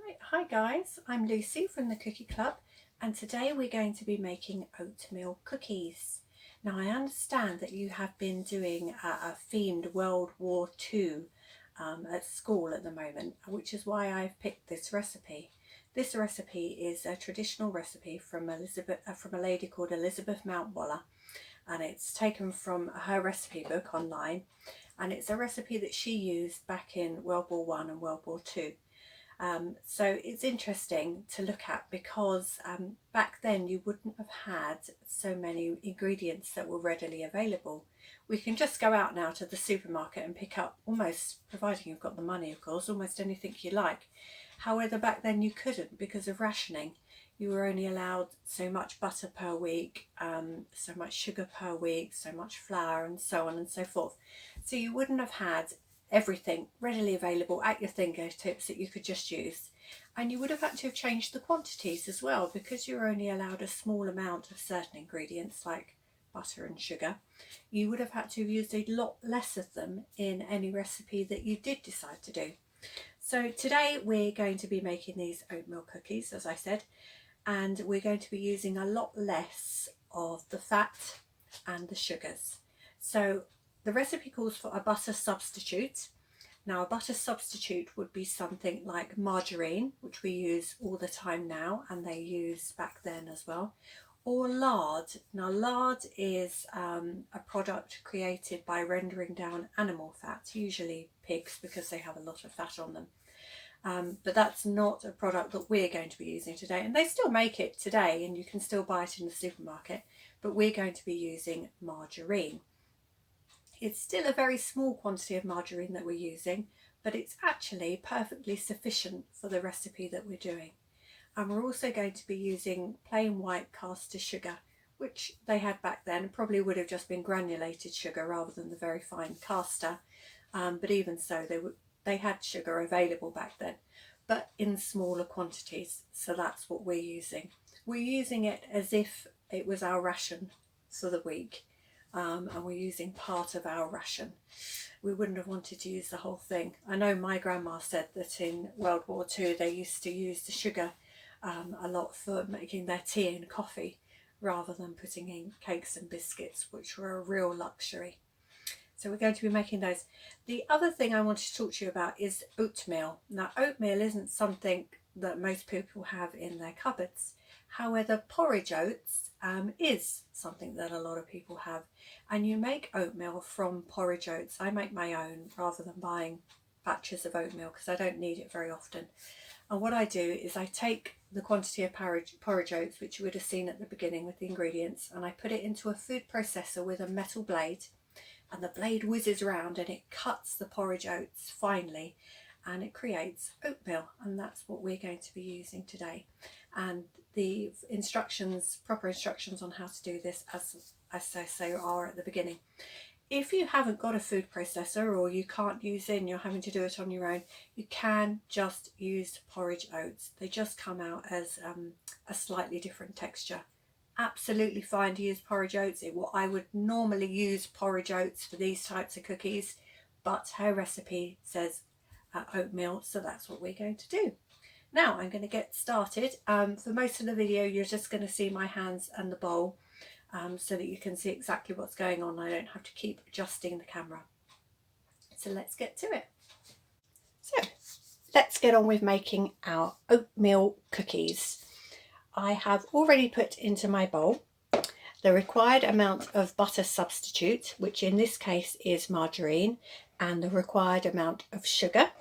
Right, hi guys, I'm Lucy from the Cookie Club, and today we're going to be making oatmeal cookies. Now I understand that you have been doing a themed World War II at school at the moment, which is why I've picked this recipe. This recipe is a traditional recipe from a lady called Elizabeth Mount Waller, and it's taken from her recipe book online, and it's a recipe that she used back in World War One and World War Two. So it's interesting to look at because back then you wouldn't have had so many ingredients that were readily available. We can just go out now to the supermarket and pick up almost, providing you've got the money of course, almost anything you like. However, back then you couldn't because of rationing. You were only allowed so much butter per week, so much sugar per week, so much flour, and so on and so forth. So you wouldn't have had everything readily available at your fingertips that you could just use, and you would have had to have changed the quantities as well because you're only allowed a small amount of certain ingredients like butter and sugar. You would have had to have used a lot less of them in any recipe that you did decide to do. So today we're going to be making these oatmeal cookies, as I said, and we're going to be using a lot less of the fat and the sugars. So the recipe calls for a butter substitute. Now a butter substitute would be something like margarine, which we use all the time now and they used back then as well, or lard. Now lard is a product created by rendering down animal fat, usually pigs because they have a lot of fat on them. But that's not a product that we're going to be using today, and they still make it today and you can still buy it in the supermarket, but we're going to be using margarine. It's still a very small quantity of margarine that we're using, but it's actually perfectly sufficient for the recipe that we're doing. And we're also going to be using plain white caster sugar, which they had back then. Probably would have just been granulated sugar rather than the very fine caster, but even so they had sugar available back then, but in smaller quantities. So that's what we're using. We're using it as if it was our ration for the week. And we're using part of our ration. We wouldn't have wanted to use the whole thing. I know my grandma said that in World War II they used to use the sugar a lot for making their tea and coffee rather than putting in cakes and biscuits, which were a real luxury. So we're going to be making those. The other thing I wanted to talk to you about is oatmeal. Now oatmeal isn't something that most people have in their cupboards. However, porridge oats is something that a lot of people have, and you make oatmeal from porridge oats. I make my own rather than buying batches of oatmeal because I don't need it very often. And what I do is I take the quantity of porridge oats, which you would have seen at the beginning with the ingredients, and I put it into a food processor with a metal blade, and the blade whizzes around and it cuts the porridge oats finely and it creates oatmeal, and that's what we're going to be using today. And the instructions, proper instructions on how to do this, as I say, are at the beginning. If you haven't got a food processor or you can't use it and you're having to do it on your own, you can just use porridge oats. They just come out as a slightly different texture. Absolutely fine to use porridge oats. I would normally use porridge oats for these types of cookies, but her recipe says oatmeal, so that's what we're going to do. Now I'm going to get started. For most of the video you're just going to see my hands and the bowl, so that you can see exactly what's going on. I don't have to keep adjusting the camera. So let's get to it. So let's get on with making our oatmeal cookies. I have already put into my bowl the required amount of butter substitute, which in this case is margarine, and the required amount of sugar.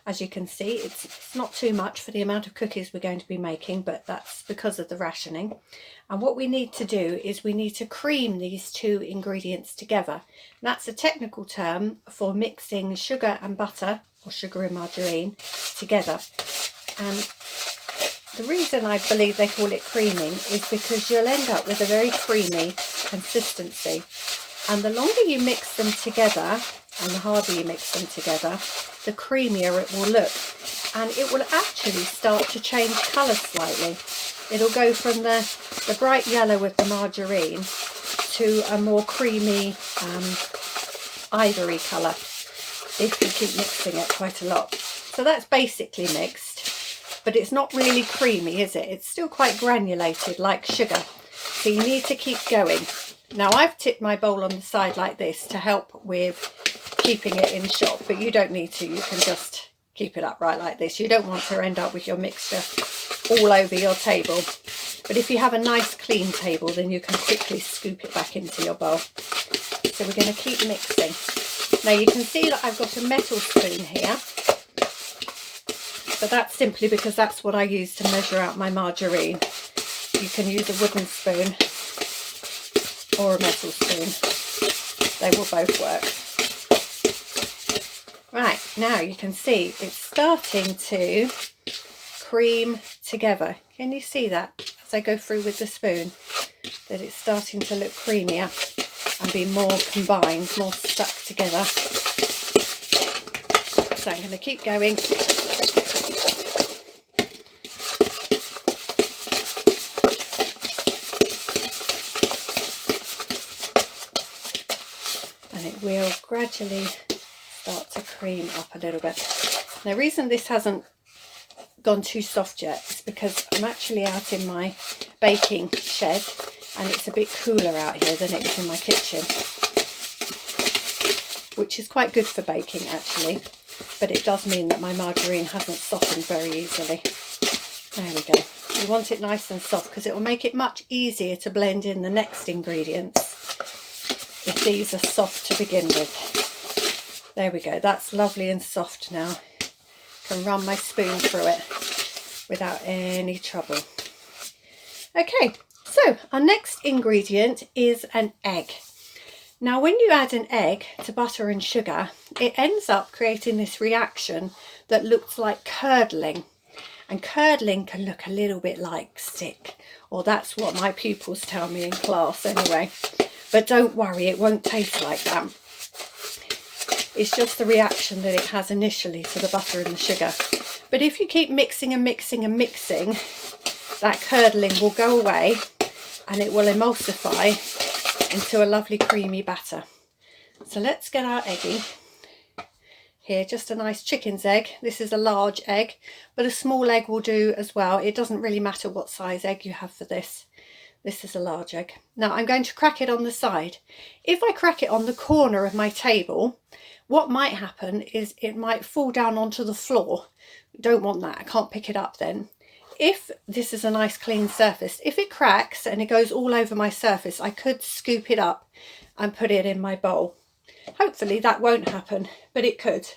As you can see, it's not too much for the amount of cookies we're going to be making, but that's because of the rationing. And what we need to do is we need to cream these two ingredients together. And that's a technical term for mixing sugar and butter, or sugar and margarine, together. And the reason I believe they call it creaming is because you'll end up with a very creamy consistency. And the longer you mix them together, and the harder you mix them together, the creamier it will look. And it will actually start to change colour slightly. It'll go from the bright yellow with the margarine to a more creamy ivory colour if you keep mixing it quite a lot. So that's basically mixed. but it's not really creamy, is it? It's still quite granulated like sugar. So you need to keep going. Now I've tipped my bowl on the side like this to help with keeping it in shot, but you don't need to. You can just keep it upright like this. You don't want to end up with your mixture all over your table. But if you have a nice clean table, then you can quickly scoop it back into your bowl. So we're going to keep mixing. Now you can see that I've got a metal spoon here, but that's simply because that's what I use to measure out my margarine. You can use a wooden spoon or a metal spoon. They will both work. Right, now you can see it's starting to cream together. Can you see that as I go through with the spoon? That it's starting to look creamier and be more combined, more stuck together. So I'm going to keep going. And it will gradually start to cream up a little bit. Now, the reason this hasn't gone too soft yet is because I'm actually out in my baking shed and it's a bit cooler out here than it is in my kitchen, which is quite good for baking actually, but it does mean that my margarine hasn't softened very easily. There we go. We want it nice and soft because it will make it much easier to blend in the next ingredients if these are soft to begin with. There we go, that's lovely and soft now. Can run my spoon through it without any trouble. Okay, so our next ingredient is an egg. Now when you add an egg to butter and sugar, it ends up creating this reaction that looks like curdling. And curdling can look a little bit like stick, or that's what my pupils tell me in class anyway. But don't worry, it won't taste like that. It's just the reaction that it has initially to the butter and the sugar. But if you keep mixing and mixing and mixing, that curdling will go away and it will emulsify into a lovely creamy batter. So let's get our eggie. Here, just a nice chicken's egg. This is a large egg, but a small egg will do as well. It doesn't really matter what size egg you have for this. This is a large egg. Now I'm going to crack it on the side. If I crack it on the corner of my table, what might happen is it might fall down onto the floor. Don't want that. I can't pick it up then. If this is a nice clean surface, if it cracks and it goes all over my surface, I could scoop it up and put it in my bowl. Hopefully that won't happen, but it could.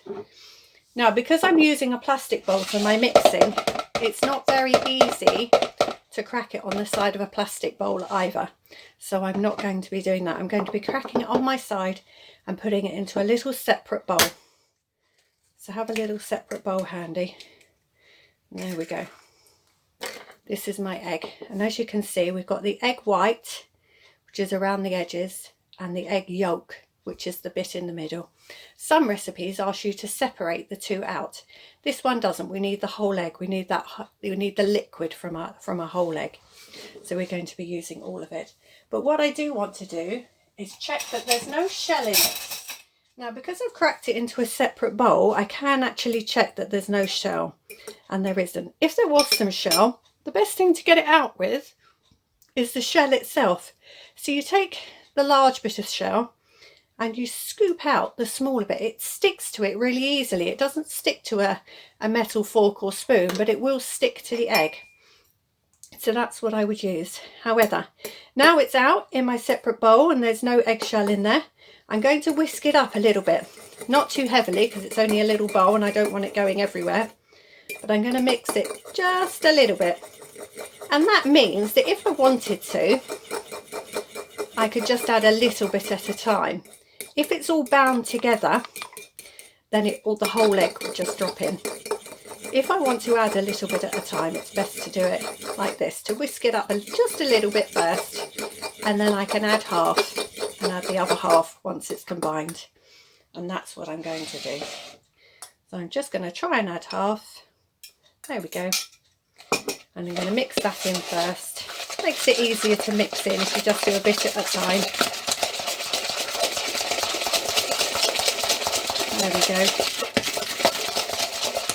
Now, because I'm using a plastic bowl for my mixing, it's not very easy to crack it on the side of a plastic bowl either. So I'm not going to be doing that. I'm going to be cracking it on my side and putting it into a little separate bowl. So have a little separate bowl handy. There we go. This is my egg. And as you can see, we've got the egg white, which is around the edges, and the egg yolk, which is the bit in the middle. Some recipes ask you to separate the two out. This one doesn't. We need the whole egg. We need that. We need the liquid from a whole egg. So we're going to be using all of it. But what I do want to do is check that there's no shell in it. Now, because I've cracked it into a separate bowl, I can actually check that there's no shell, and there isn't. If there was some shell, the best thing to get it out with is the shell itself. So you take the large bit of shell and you scoop out the smaller bit. It sticks to it really easily. It doesn't stick to a metal fork or spoon, but it will stick to the egg. So that's what I would use. However, now it's out in my separate bowl and there's no eggshell in there, I'm going to whisk it up a little bit. Not too heavily because it's only a little bowl and I don't want it going everywhere. But I'm going to mix it just a little bit. And that means that if I wanted to, I could just add a little bit at a time. If it's all bound together, then the whole egg will just drop in. If I want to add a little bit at a time, it's best to do it like this, to whisk it up just a little bit first, and then I can add half and add the other half once it's combined. And that's what I'm going to do. So I'm just going to try and add half. There we go. And I'm going to mix that in first. Makes it easier to mix in if you just do a bit at a time. There we go.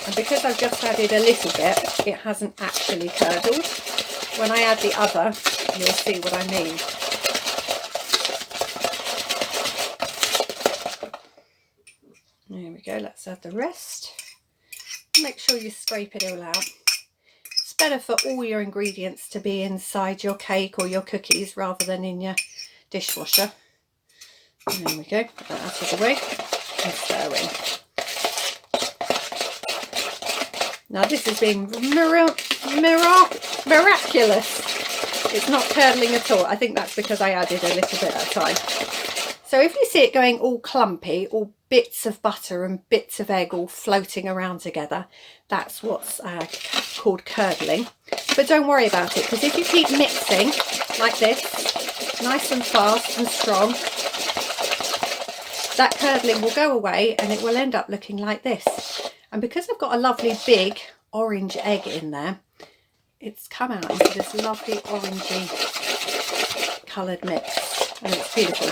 And because I've just added a little bit, it hasn't actually curdled. When I add the other, you'll see what I mean. There we go, let's add the rest. Make sure you scrape it all out. It's better for all your ingredients to be inside your cake or your cookies rather than in your dishwasher. And there we go, put that out of the way and stir in. Now this has been miraculous. It's not curdling at all. I think that's because I added a little bit at a time. So if you see it going all clumpy, all bits of butter and bits of egg all floating around together, that's what's called curdling. But don't worry about it, because if you keep mixing like this, nice and fast and strong, that curdling will go away and it will end up looking like this. And because I've got a lovely big orange egg in there, it's come out into this lovely orangey coloured mix, and it's beautiful.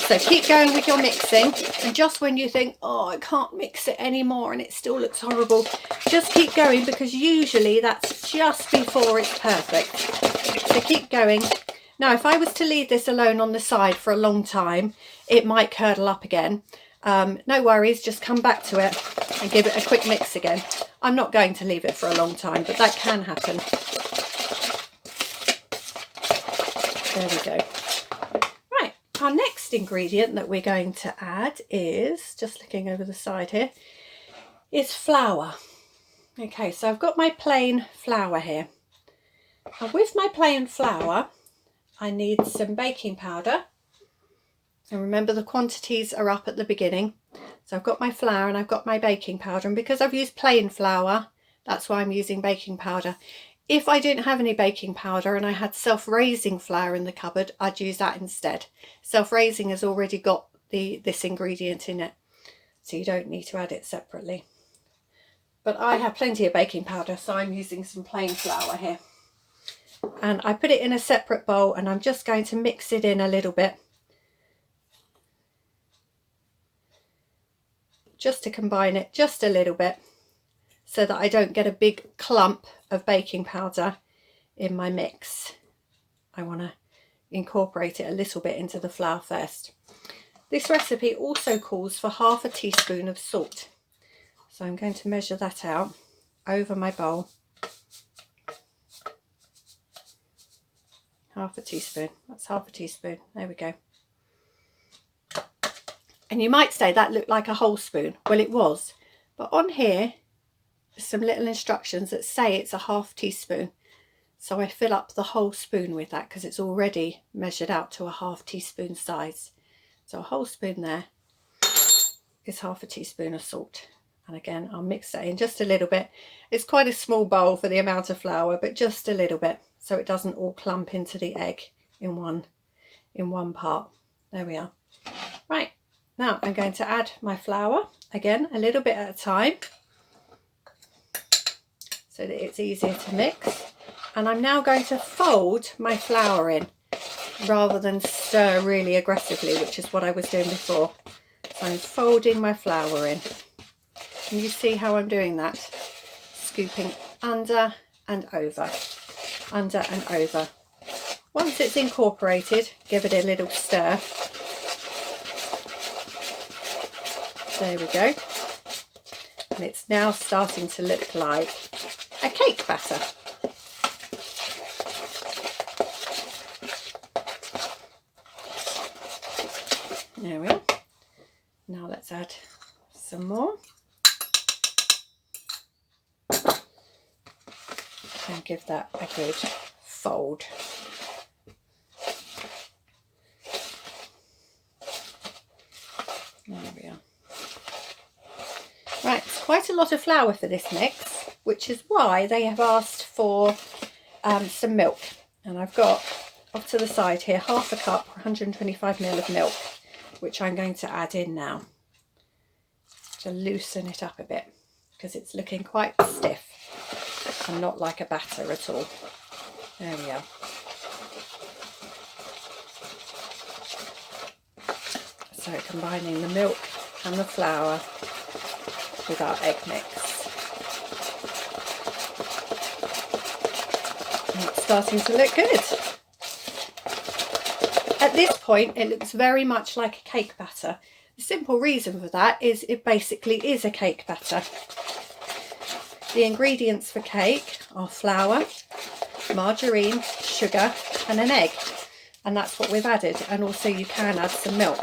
So keep going with your mixing, and just when you think, oh, I can't mix it anymore and it still looks horrible, just keep going, because usually that's just before it's perfect. So keep going. Now if I was to leave this alone on the side for a long time, it might curdle up again. No worries, just come back to it and give it a quick mix again. I'm not going to leave it for a long time, but that can happen. There we go. Right, our next ingredient that we're going to add is, just looking over the side here, is flour. Okay, so I've got my plain flour here. And with my plain flour, I need some baking powder. And remember, the quantities are up at the beginning. So I've got my flour and I've got my baking powder. And because I've used plain flour, that's why I'm using baking powder. If I didn't have any baking powder and I had self-raising flour in the cupboard, I'd use that instead. Self-raising has already got this ingredient in it, so you don't need to add it separately. But I have plenty of baking powder, so I'm using some plain flour here. And I put it in a separate bowl and I'm just going to mix it in a little bit, just to combine it just a little bit, so that I don't get a big clump of baking powder in my mix. I want to incorporate it a little bit into the flour first. This recipe also calls for half a teaspoon of salt. So I'm going to measure that out over my bowl. Half a teaspoon, that's half a teaspoon, there we go. And you might say that looked like a whole spoon. Well, it was, but on here there's some little instructions that say it's a half teaspoon. So I fill up the whole spoon with that because it's already measured out to a half teaspoon size. So a whole spoon there is half a teaspoon of salt. And again, I'll mix that in just a little bit. It's quite a small bowl for the amount of flour, but just a little bit, so it doesn't all clump into the egg in one part. There we are. Right, now I'm going to add my flour, again, a little bit at a time, so that it's easier to mix. And I'm now going to fold my flour in rather than stir really aggressively, which is what I was doing before. So I'm folding my flour in. And you see how I'm doing that? Scooping under and over, under and over. Once it's incorporated, give it a little stir. There we go. And it's now starting to look like a cake batter. There we are. Now let's add some more. And give that a good fold. There we are. Right, it's quite a lot of flour for this mix, which is why they have asked for some milk. And I've got off to the side here half a cup, 125 ml of milk, which I'm going to add in now to loosen it up a bit, because it's looking quite stiff and not like a batter at all. There we are. So combining the milk and the flour with our egg mix. It's starting to look good. At this point, it looks very much like a cake batter. The simple reason for that is it basically is a cake batter. The ingredients for cake are flour, margarine, sugar and an egg, and that's what we've added, and also you can add some milk.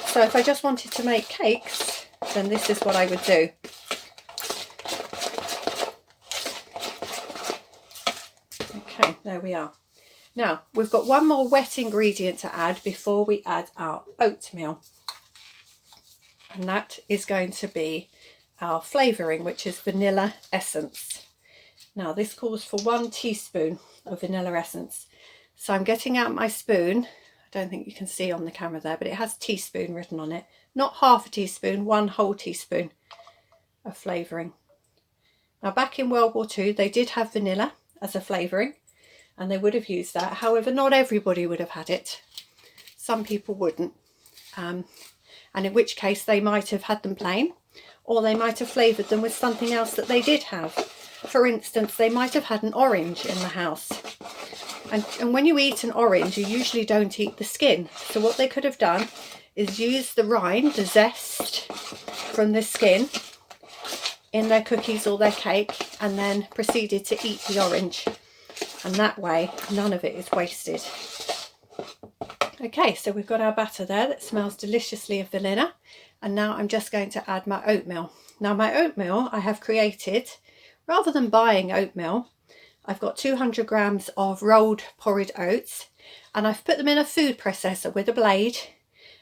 So if I just wanted to make cakes, then this is what I would do. Okay, there we are. Now we've got one more wet ingredient to add before we add our oatmeal, and that is going to be our flavouring, which is vanilla essence. Now this calls for 1 teaspoon of vanilla essence. So I'm getting out my spoon. I don't think you can see on the camera there, but it has teaspoon written on it. Not half a teaspoon, 1 whole teaspoon of flavouring. Now back in World War II, they did have vanilla as a flavouring, and they would have used that. However, not everybody would have had it. Some people wouldn't. And in which case they might have had them plain, or they might have flavoured them with something else that they did have. For instance, they might have had an orange in the house. And when you eat an orange, you usually don't eat the skin. So what they could have done is use the rind, the zest from the skin in their cookies or their cake, and then proceeded to eat the orange. And that way, none of it is wasted. Okay, so we've got our batter there that smells deliciously of vanilla. And now I'm just going to add my oatmeal. Now my oatmeal I have created, rather than buying oatmeal, I've got 200 grams of rolled porridge oats, and I've put them in a food processor with a blade,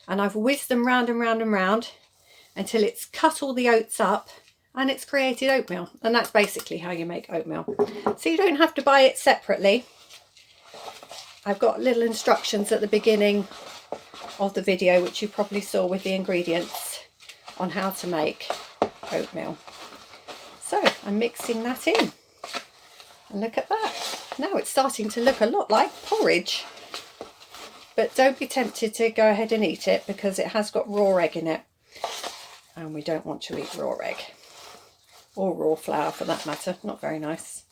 and I've whizzed them round and round and round until it's cut all the oats up and it's created oatmeal. And that's basically how you make oatmeal. So you don't have to buy it separately. I've got little instructions at the beginning of the video, which you probably saw with the ingredients, on how to make oatmeal. So I'm mixing that in, and look at that. Now it's starting to look a lot like porridge, but don't be tempted to go ahead and eat it because it has got raw egg in it, and we don't want to eat raw egg, or raw flour for that matter. Not very nice.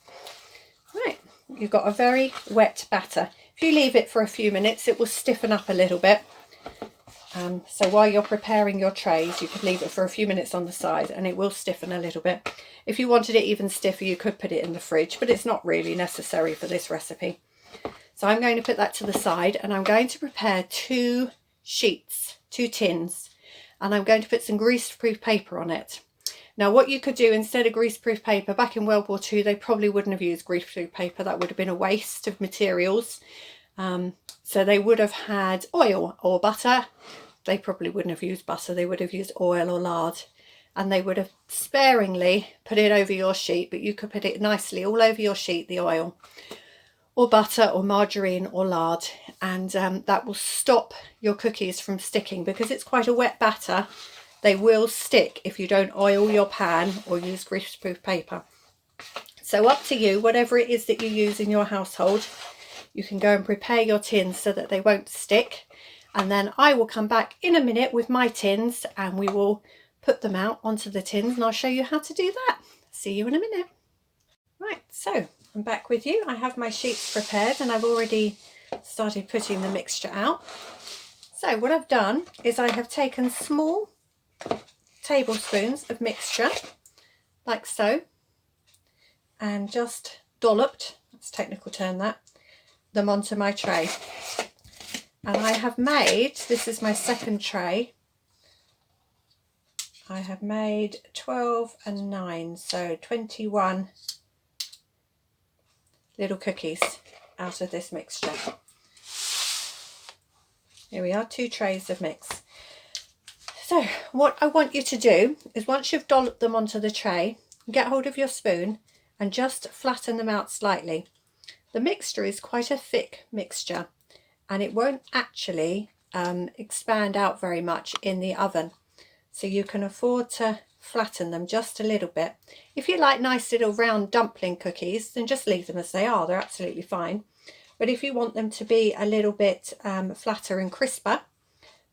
Right, you've got a very wet batter. If you leave it for a few minutes, it will stiffen up a little bit. So while you're preparing your trays, you could leave it for a few minutes on the side and it will stiffen a little bit. If you wanted it even stiffer, you could put it in the fridge, but it's not really necessary for this recipe. So I'm going to put that to the side, and I'm going to prepare 2 sheets, 2 tins, and I'm going to put some greaseproof paper on it. Now what you could do instead of greaseproof paper, back in World War II, they probably wouldn't have used greaseproof paper. That would have been a waste of materials. So they would have had oil or butter. They probably wouldn't have used butter. They would have used oil or lard, and they would have sparingly put it over your sheet, but you could put it nicely all over your sheet, the oil or butter or margarine or lard, and that will stop your cookies from sticking, because it's quite a wet batter. They will stick if you don't oil your pan or use greaseproof paper. So up to you, whatever it is that you use in your household. You can go and prepare your tins so that they won't stick, and then I will come back in a minute with my tins and we will put them out onto the tins, and I'll show you how to do that. See you in a minute. Right, so I'm back with you. I have my sheets prepared and I've already started putting the mixture out. So what I've done is I have taken small tablespoons of mixture, like so, and just dolloped, that's a technical term, that, them onto my tray. And I have made, this is my second tray, I have made 12 and 9, so 21 little cookies out of this mixture. Here we are, 2 trays of mix. So what I want you to do is, once you've dolloped them onto the tray, get hold of your spoon and just flatten them out slightly. The mixture is quite a thick mixture, and it won't actually expand out very much in the oven, so you can afford to flatten them just a little bit. If you like nice little round dumpling cookies, then just leave them as they are, they're absolutely fine. But if you want them to be a little bit flatter and crisper,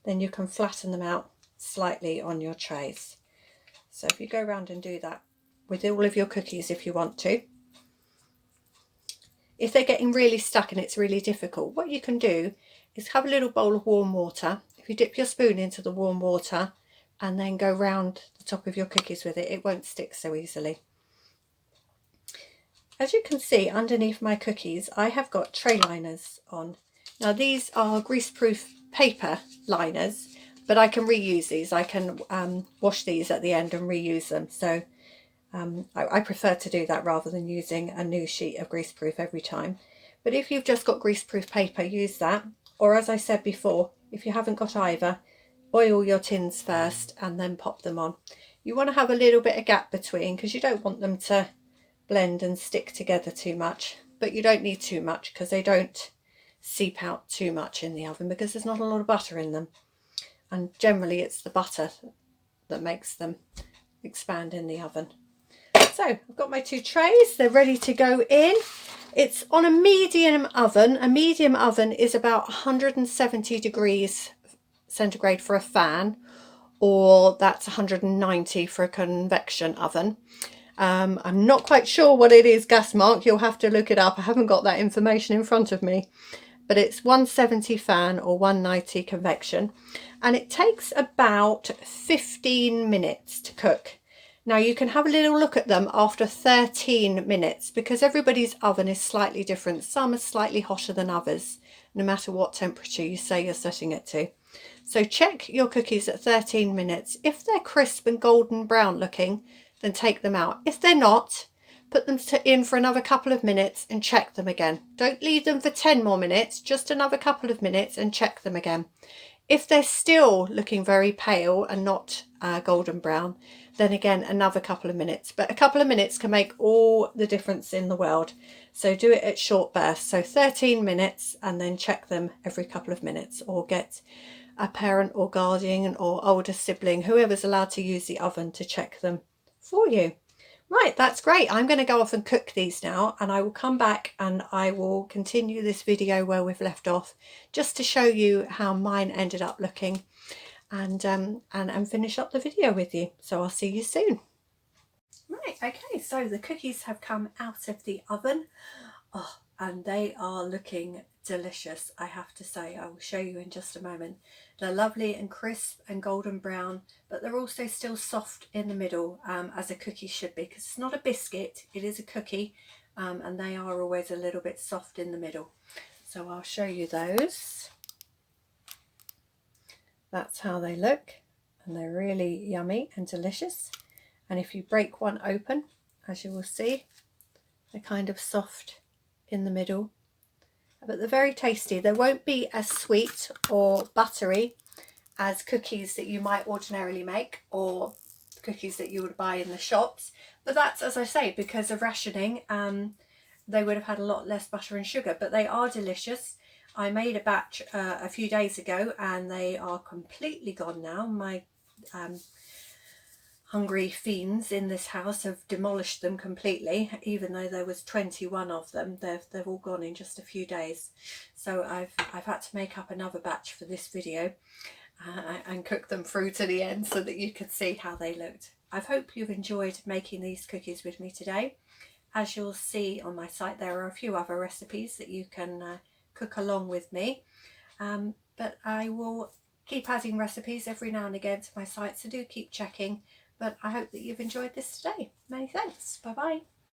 then you can flatten them out slightly on your trays. So if you go around and do that with all of your cookies if you want to. if they're getting really stuck and it's really difficult, what you can do is have a little bowl of warm water. If you dip your spoon into the warm water and then go round the top of your cookies with it, it won't stick so easily. As you can see underneath my cookies, I have got tray liners on. Now these are greaseproof paper liners, but I can reuse these. I can wash these at the end and reuse them. So I prefer to do that rather than using a new sheet of greaseproof every time. But if you've just got greaseproof paper, use that. Or as I said before, if you haven't got either, oil your tins first and then pop them on. You want to have a little bit of gap between because you don't want them to blend and stick together too much, but you don't need too much because they don't seep out too much in the oven because there's not a lot of butter in them, and generally it's the butter that makes them expand in the oven. So I've got my 2 trays, they're ready to go in. It's on a medium oven. A medium oven is about 170 degrees centigrade for a fan, or that's 190 for a convection oven. I'm not quite sure what it is gas mark, you'll have to look it up. I haven't got that information in front of me, but it's 170 fan or 190 convection, and it takes about 15 minutes to cook. Now you can have a little look at them after 13 minutes because everybody's oven is slightly different. Some are slightly hotter than others, no matter what temperature you say you're setting it to. So check your cookies at 13 minutes. If they're crisp and golden brown looking, then take them out. If they're not, put them in for another couple of minutes and check them again. Don't leave them for 10 more minutes, just another couple of minutes and check them again. If they're still looking very pale and not golden brown, then again another couple of minutes. But a couple of minutes can make all the difference in the world. So do it at short bursts. So 13 minutes and then check them every couple of minutes, or get a parent or guardian or older sibling, whoever's allowed to use the oven, to check them for you. Right, that's great. I'm going to go off and cook these now, and I will come back and I will continue this video where we've left off, just to show you how mine ended up looking, and finish up the video with you. So I'll see you soon. Right, okay, so the cookies have come out of the oven. Oh, and they are looking delicious, I have to say. I will show you in just a moment. They're lovely and crisp and golden brown, but they're also still soft in the middle, as a cookie should be, because it's not a biscuit, it is a cookie, and they are always a little bit soft in the middle. So I'll show you those. That's how they look, and they're really yummy and delicious. And if you break one open, as you will see, they're kind of soft in the middle, but they're very tasty. They won't be as sweet or buttery as cookies that you might ordinarily make, or cookies that you would buy in the shops, but that's, as I say, because of rationing. They would have had a lot less butter and sugar, but they are delicious. I made a batch a few days ago and they are completely gone now. My hungry fiends in this house have demolished them completely, even though there was 21 of them. They've all gone in just a few days. So I've had to make up another batch for this video and cook them through to the end so that you could see how they looked. I hope you've enjoyed making these cookies with me today. As you'll see on my site, there are a few other recipes that you can cook along with me, but I will keep adding recipes every now and again to my site, so do keep checking. But I hope that you've enjoyed this today. Many thanks. Bye bye.